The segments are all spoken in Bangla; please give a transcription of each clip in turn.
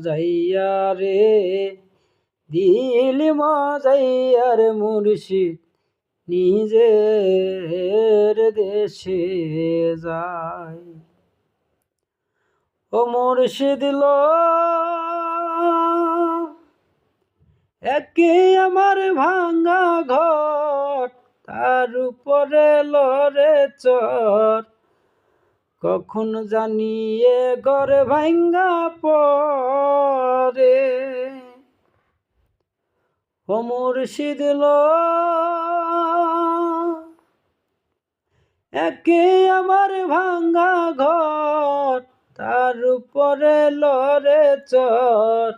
মজাইয়া রে, দিল মজাইয়া রে মুর্শিদ নিজের দেশে যায়। ও মুর্শিদ লো একে আমার ভাঙা ঘর, তার উপরে লরে চর, কখন জানিয়ে ঘর ভাঙ্গা পরে। ও মুর্শিদ লো একে আমার ভাঙ্গা ঘর, তার উপরে লরে চর,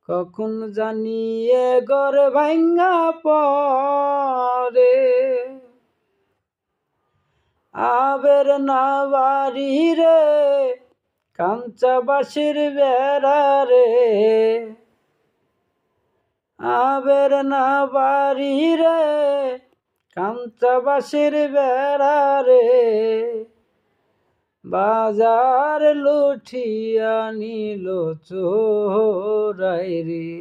কখন জানিয়ে ঘর ভাঙ্গা পরে। আবের না বাড়ি রে কাঞ্চা বাঁশের বেড়া রে, আবের না বাড়ি রে কাঞ্চা বাঁশের বেড়া রে, বাজার লুঠিয়া নিল চোরাই রে।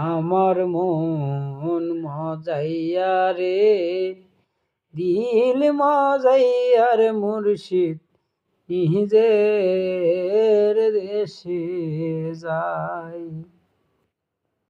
আমার মন মজাইয়া রে, দিল মজাইয়া রে মুর্শিদ নিজের দেশে যায়।